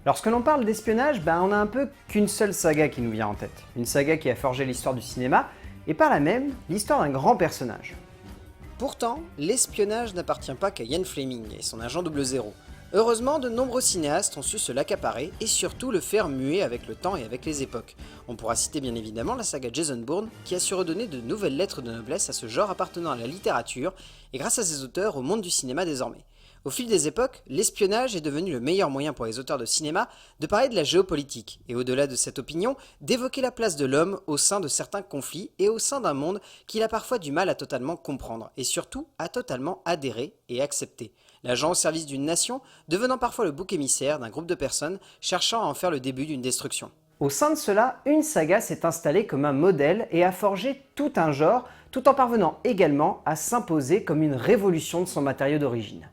Lorsque l'on parle d'espionnage, on n'a un peu qu'une seule saga qui nous vient en tête. Une saga qui a forgé l'histoire du cinéma, et par là même, l'histoire d'un grand personnage. Pourtant, l'espionnage n'appartient pas qu'à Ian Fleming et son agent 00. Heureusement, de nombreux cinéastes ont su se l'accaparer et surtout le faire muer avec le temps et avec les époques. On pourra citer bien évidemment la saga Jason Bourne, qui a su redonner de nouvelles lettres de noblesse à ce genre appartenant à la littérature, et grâce à ses auteurs au monde du cinéma désormais. Au fil des époques, l'espionnage est devenu le meilleur moyen pour les auteurs de cinéma de parler de la géopolitique, et au-delà de cette opinion, d'évoquer la place de l'homme au sein de certains conflits et au sein d'un monde qu'il a parfois du mal à totalement comprendre, et surtout à totalement adhérer et accepter. L'agent au service d'une nation, devenant parfois le bouc émissaire d'un groupe de personnes cherchant à en faire le début d'une destruction. Au sein de cela, une saga s'est installée comme un modèle et a forgé tout un genre, tout en parvenant également à s'imposer comme une révolution de son matériau d'origine.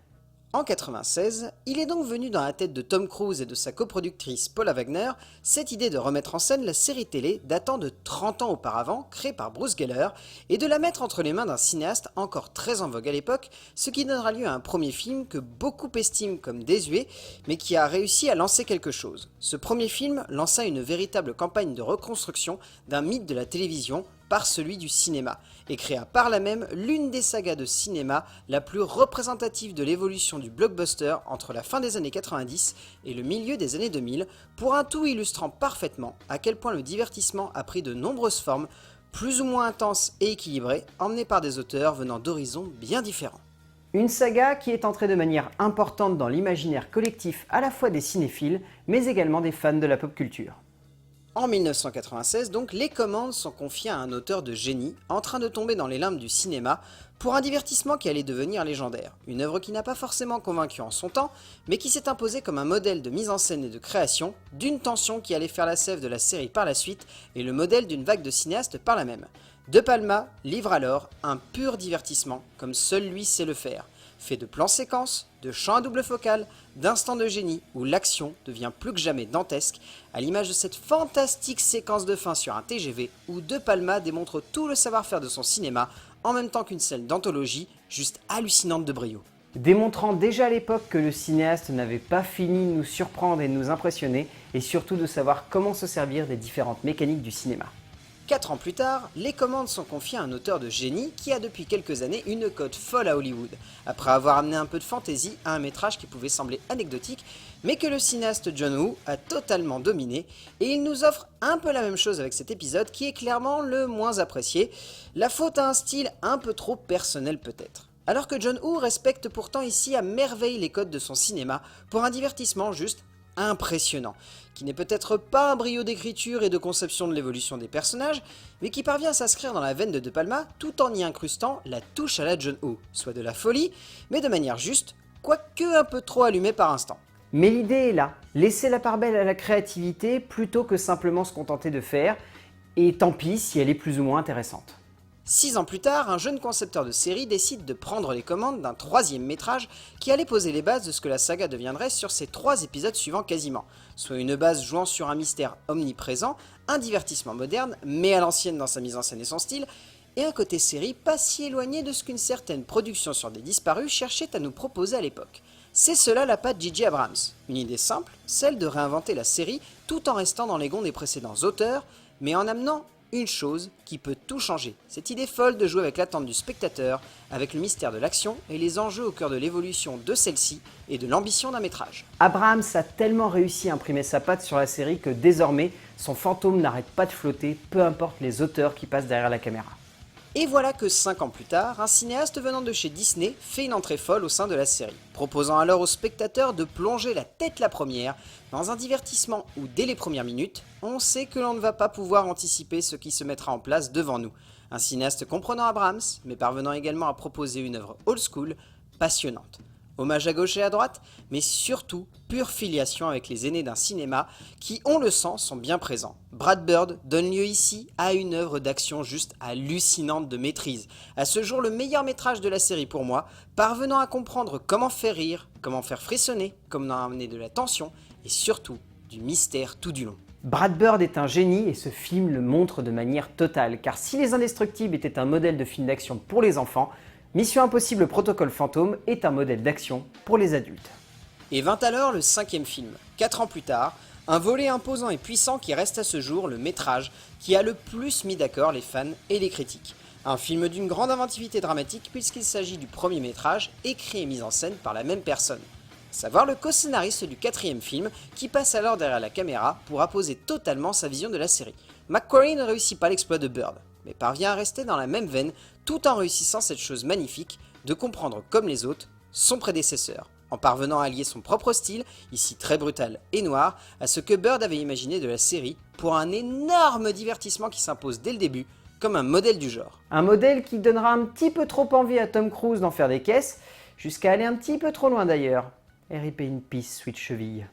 En 1996, il est donc venu dans la tête de Tom Cruise et de sa coproductrice Paula Wagner cette idée de remettre en scène la série télé datant de 30 ans auparavant, créée par Bruce Geller, et de la mettre entre les mains d'un cinéaste encore très en vogue à l'époque, ce qui donnera lieu à un premier film que beaucoup estiment comme désuet, mais qui a réussi à lancer quelque chose. Ce premier film lança une véritable campagne de reconstruction d'un mythe de la télévision par celui du cinéma, et créa par là même l'une des sagas de cinéma la plus représentative de l'évolution du blockbuster entre la fin des années 90 et le milieu des années 2000, pour un tout illustrant parfaitement à quel point le divertissement a pris de nombreuses formes, plus ou moins intenses et équilibrées, emmenées par des auteurs venant d'horizons bien différents. Une saga qui est entrée de manière importante dans l'imaginaire collectif à la fois des cinéphiles, mais également des fans de la pop culture. En 1996, donc, les commandes sont confiées à un auteur de génie, en train de tomber dans les limbes du cinéma, pour un divertissement qui allait devenir légendaire. Une œuvre qui n'a pas forcément convaincu en son temps, mais qui s'est imposée comme un modèle de mise en scène et de création, d'une tension qui allait faire la sève de la série par la suite, et le modèle d'une vague de cinéastes par la même. De Palma livre alors un pur divertissement, comme seul lui sait le faire, fait de plans séquences, de champs à double focale, d'instants de génie où l'action devient plus que jamais dantesque, à l'image de cette fantastique séquence de fin sur un TGV où De Palma démontre tout le savoir-faire de son cinéma en même temps qu'une scène d'anthologie juste hallucinante de brio. Démontrant déjà à l'époque que le cinéaste n'avait pas fini de nous surprendre et de nous impressionner, et surtout de savoir comment se servir des différentes mécaniques du cinéma. 4 ans plus tard, les commandes sont confiées à un auteur de génie qui a depuis quelques années une cote folle à Hollywood, après avoir amené un peu de fantaisie à un métrage qui pouvait sembler anecdotique, mais que le cinéaste John Woo a totalement dominé, et il nous offre un peu la même chose avec cet épisode qui est clairement le moins apprécié, la faute à un style un peu trop personnel peut-être. Alors que John Woo respecte pourtant ici à merveille les codes de son cinéma pour un divertissement juste impressionnant, qui n'est peut-être pas un brio d'écriture et de conception de l'évolution des personnages, mais qui parvient à s'inscrire dans la veine de De Palma tout en y incrustant la touche à la John Woo, soit de la folie, mais de manière juste, quoique un peu trop allumée par instant. Mais l'idée est là, laisser la part belle à la créativité plutôt que simplement se contenter de faire, et tant pis si elle est plus ou moins intéressante. 6 ans plus tard, un jeune concepteur de série décide de prendre les commandes d'un 3e métrage qui allait poser les bases de ce que la saga deviendrait sur ses 3 épisodes suivants quasiment, soit une base jouant sur un mystère omniprésent, un divertissement moderne, mais à l'ancienne dans sa mise en scène et son style, et un côté série pas si éloigné de ce qu'une certaine production sur des disparus cherchait à nous proposer à l'époque. C'est cela la patte J.J. Abrams, une idée simple, celle de réinventer la série tout en restant dans les gonds des précédents auteurs, mais en amenant une chose qui peut tout changer. Cette idée folle de jouer avec l'attente du spectateur, avec le mystère de l'action et les enjeux au cœur de l'évolution de celle-ci et de l'ambition d'un métrage. Abrams a tellement réussi à imprimer sa patte sur la série que désormais, son fantôme n'arrête pas de flotter, peu importe les auteurs qui passent derrière la caméra. Et voilà que 5 ans plus tard, un cinéaste venant de chez Disney fait une entrée folle au sein de la série, proposant alors aux spectateurs de plonger la tête la première dans un divertissement où dès les premières minutes, on sait que l'on ne va pas pouvoir anticiper ce qui se mettra en place devant nous. Un cinéaste comprenant Abrams, mais parvenant également à proposer une œuvre old school, passionnante. Hommage à gauche et à droite, mais surtout pure filiation avec les aînés d'un cinéma qui, on le sent, sont bien présents. Brad Bird donne lieu ici à une œuvre d'action juste hallucinante de maîtrise. À ce jour, le meilleur métrage de la série pour moi, parvenant à comprendre comment faire rire, comment faire frissonner, comment amener de la tension et surtout du mystère tout du long. Brad Bird est un génie et ce film le montre de manière totale, car si Les Indestructibles était un modèle de film d'action pour les enfants, Mission Impossible Protocole Fantôme est un modèle d'action pour les adultes. Et vint alors le 5e film, 4 ans plus tard, un volet imposant et puissant qui reste à ce jour le métrage qui a le plus mis d'accord les fans et les critiques. Un film d'une grande inventivité dramatique puisqu'il s'agit du premier métrage écrit et mis en scène par la même personne. Savoir le co-scénariste du 4e film qui passe alors derrière la caméra pour apposer totalement sa vision de la série. McQuarrie ne réussit pas l'exploit de Bird, mais parvient à rester dans la même veine tout en réussissant cette chose magnifique de comprendre comme les autres son prédécesseur, en parvenant à allier son propre style, ici très brutal et noir, à ce que Bird avait imaginé de la série pour un énorme divertissement qui s'impose dès le début comme un modèle du genre. Un modèle qui donnera un petit peu trop envie à Tom Cruise d'en faire des caisses, jusqu'à aller un petit peu trop loin d'ailleurs. R.I.P. in peace, sweet cheville.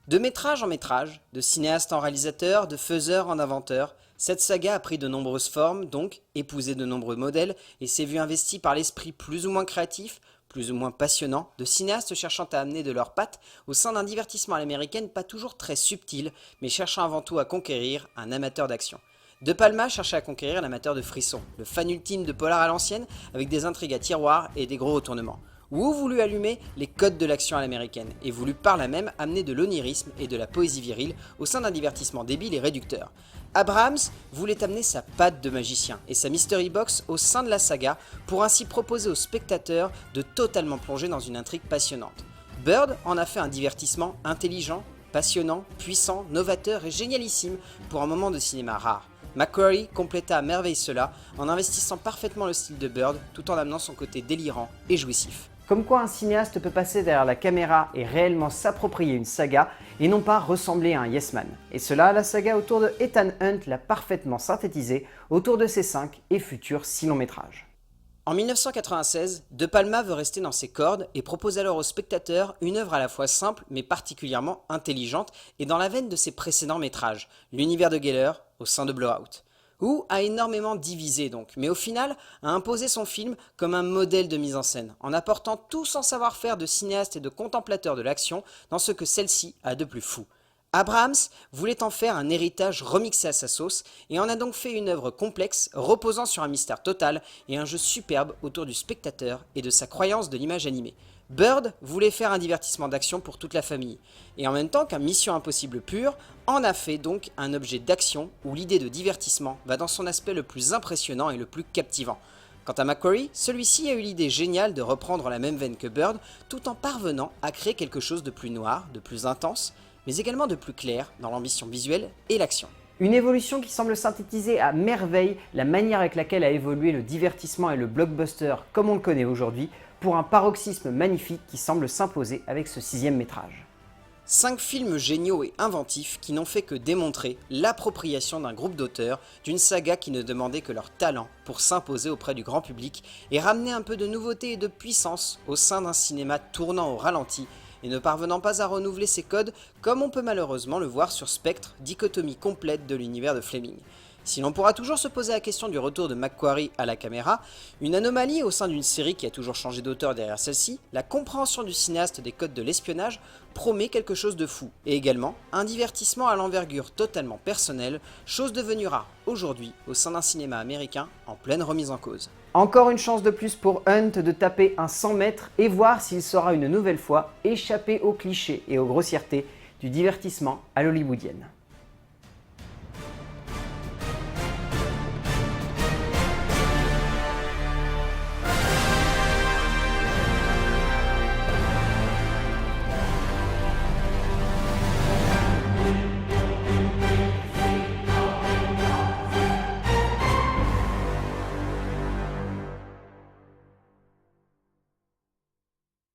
De métrage en métrage, de cinéaste en réalisateur, de faiseur en inventeur, cette saga a pris de nombreuses formes, donc épousé de nombreux modèles, et s'est vu investi par l'esprit plus ou moins créatif, plus ou moins passionnant, de cinéastes cherchant à amener de leurs pattes au sein d'un divertissement à l'américaine pas toujours très subtil, mais cherchant avant tout à conquérir un amateur d'action. De Palma cherchait à conquérir l'amateur de frissons, le fan ultime de polar à l'ancienne, avec des intrigues à tiroir et des gros retournements. Wu voulut allumer les codes de l'action à l'américaine, et voulut par là même amener de l'onirisme et de la poésie virile au sein d'un divertissement débile et réducteur. Abrams voulait amener sa patte de magicien et sa mystery box au sein de la saga pour ainsi proposer aux spectateurs de totalement plonger dans une intrigue passionnante. Bird en a fait un divertissement intelligent, passionnant, puissant, novateur et génialissime pour un moment de cinéma rare. McQuarrie compléta à merveille cela en investissant parfaitement le style de Bird tout en amenant son côté délirant et jouissif. Comme quoi un cinéaste peut passer derrière la caméra et réellement s'approprier une saga et non pas ressembler à un yes man. Et cela, la saga autour de Ethan Hunt l'a parfaitement synthétisé autour de ses 5 et futurs 6 longs métrages. En 1996, De Palma veut rester dans ses cordes et propose alors aux spectateurs une œuvre à la fois simple mais particulièrement intelligente et dans la veine de ses précédents métrages, l'univers de Geller au sein de Blowout. Wu a énormément divisé donc, mais au final a imposé son film comme un modèle de mise en scène, en apportant tout son savoir-faire de cinéaste et de contemplateur de l'action dans ce que celle-ci a de plus fou. Abrams voulait en faire un héritage remixé à sa sauce et en a donc fait une œuvre complexe reposant sur un mystère total et un jeu superbe autour du spectateur et de sa croyance de l'image animée. Bird voulait faire un divertissement d'action pour toute la famille, et en même temps qu'un Mission Impossible pur, en a fait donc un objet d'action où l'idée de divertissement va dans son aspect le plus impressionnant et le plus captivant. Quant à McQuarrie, celui-ci a eu l'idée géniale de reprendre la même veine que Bird, tout en parvenant à créer quelque chose de plus noir, de plus intense, mais également de plus clair dans l'ambition visuelle et l'action. Une évolution qui semble synthétiser à merveille la manière avec laquelle a évolué le divertissement et le blockbuster comme on le connaît aujourd'hui, pour un paroxysme magnifique qui semble s'imposer avec ce 6e métrage. 5 films géniaux et inventifs qui n'ont fait que démontrer l'appropriation d'un groupe d'auteurs d'une saga qui ne demandait que leur talent pour s'imposer auprès du grand public et ramener un peu de nouveauté et de puissance au sein d'un cinéma tournant au ralenti et ne parvenant pas à renouveler ses codes comme on peut malheureusement le voir sur Spectre, dichotomie complète de l'univers de Fleming. Si l'on pourra toujours se poser la question du retour de McQuarrie à la caméra, une anomalie au sein d'une série qui a toujours changé d'auteur derrière celle-ci, la compréhension du cinéaste des codes de l'espionnage promet quelque chose de fou, et également un divertissement à l'envergure totalement personnelle, chose devenue rare aujourd'hui au sein d'un cinéma américain en pleine remise en cause. Encore une chance de plus pour Hunt de taper un 100 mètres et voir s'il saura une nouvelle fois échapper aux clichés et aux grossièretés du divertissement à l'hollywoodienne.